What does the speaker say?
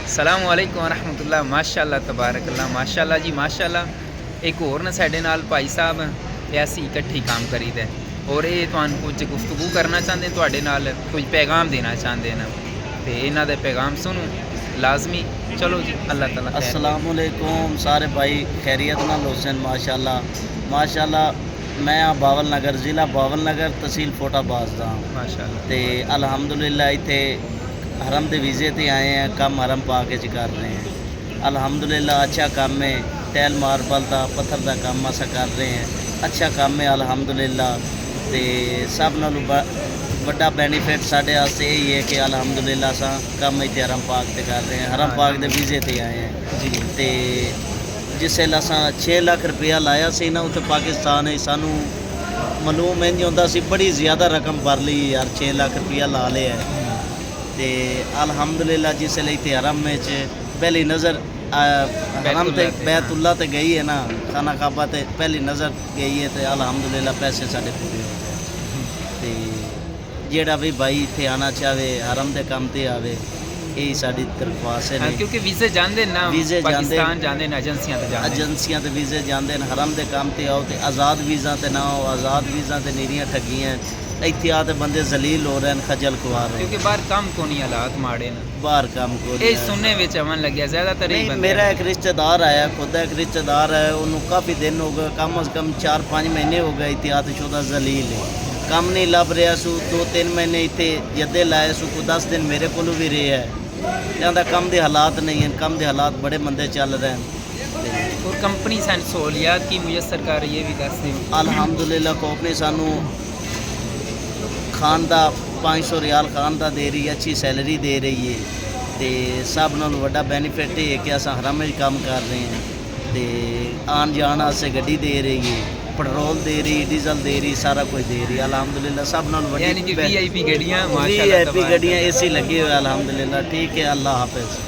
ਸਲਾਮ ਅਲੈਕੁਮ ਵਰਹਿਮਤੁल्लाह ਮਾਸ਼ਾਅੱਲਾ ਤਬਾਰਕਅੱਲਾ ਮਾਸ਼ਾਅੱਲਾ ਜੀ ਮਾਸ਼ਾਅੱਲਾ। ਇੱਕ ਹੋਰ ਨਾ ਸਾਡੇ ਨਾਲ ਭਾਈ ਸਾਹਿਬ ਤੇ ਅਸੀਂ ਇਕੱਠੇ ਕੰਮ ਕਰੀਦਾ ਔਰ ਇਹ ਤੁਹਾਨੂੰ ਕੁਝ ਗੁਫ਼ਤਗੂ ਕਰਨਾ ਚਾਹੁੰਦੇ ਤੁਹਾਡੇ ਨਾਲ, ਕੁਝ ਪੈਗਾਮ ਦੇਣਾ ਚਾਹੁੰਦੇ ਨੇ ਤੇ ਇਹਨਾਂ ਦਾ ਪੈਗਾਮ ਸੁਣੋ ਲਾਜ਼ਮੀ। ਚਲੋ ਜੀ, ਅੱਲਾਹ ਤਾਲਾ ਖੈਰ। अस्सलाम वालेकुम सारे भाई, खैरियत नाल हुसैन माशाल्लाह माशाल्लाह। मैं बावल नगर, ज़िला बावल नगर, तहसील फोटाबाज दा ਮਾਸ਼ਾਅੱਲਾ ते अलहमदुलिल्लाह इत्थे हरम दे वीज़े ते आए हैं, कम हरम पाक च कर रहे हैं। अलहमदुलिल्लाह अच्छा काम है, टैल मार्बल दा पत्थर दा काम अस कर रहे हैं, अच्छा काम है अलहमदुलिल्लाह। ते सब नालों बड़ा बेनीफिट साढ़े वास्ते यही है कि अलहमदुलिल्लाह असां कम इत्थे हरम पाक ते कर रहे हैं, हरम पाक दे वीज़े ते आए हैं जी। ते जिस वेले असां 6 लाख रुपया लाया सी ना उत्थे पाकिस्तान सानू मालूम इंज होंदा सी बड़ी ज़्यादा रकम भर ली यार, 6 लाख रुपया ला लिया है। ते अलहमदुलिल्लाह जिस वेले इत्थे हरम च पहली नज़र हरम ते बैतुल्ला ते गई है ना, खाना काबा ते पहली नज़र गई है, तो अलहमदुलिल्लाह पैसे साढ़े पूरे हो गए। ते जेड़ा भी भाई इत्थे आना चाहे हरम दे काम ते आवे, यही साड़ी दरख्वास्त है। क्योंकि वीज़े जाते ना, वीज़े पाकिस्तान जाते ना, एजेंसियां ते जाते एजेंसियां ते वीज़े जाते हैं, हरम दे काम ते आओ, ते आज़ाद वीज़ा ते ना आओ, आज़ाद वीज़ा ते नीरियां ठगियां इत्थे आते बंदे जलील हो रहे हैं, खजल खुआर हो रहे हैं। क्योंकि बाहर कम को नहीं, हालात माड़े ना बाहर काम को ये सुनने में अमन लग्या ज़्यादातर यही नहीं। बंदे मेरा एक रिश्तेदार आया, खुद एक रिश्तेदार है, उन्होंने काफ़ी दिन हो गए, कम अज़ कम 4-5 महीने हो गए इत्थे आते शुदा जलील है, काम नहीं लभ रहा सू। 2-3 महीने इत्थे जद्दे लाए सू, कोई 10 दिन मेरे को भी रहे है, कहता कम के हालात नहीं हैं, कम के हालात बड़े मंदे चल रहे हैं। और कंपनी सन सहूलियात की मुयसर कर रही है भी दस दिन अलहमदुलिल्लाह कंपनी सानू खान का 500 रियाल खान का दे रही है, अच्छी सैलरी दे रही है। तो सब नालों वड्डा बेनीफिट है कि अस हरम में काम कर रहे हैं, तो आन जान वास्ते गड्डी दे रही है, पेट्रोल दे रही, डीजल दे रही, सारा कुछ दे रही है अलहमदुलिल्लाह। सब नालों यानी कि वड्डी VIP गड्डियां VIP गड्डियां AC लगी हुई है अलहमदुलिल्लाह। ठीक है, अल्लाह हाफिज़।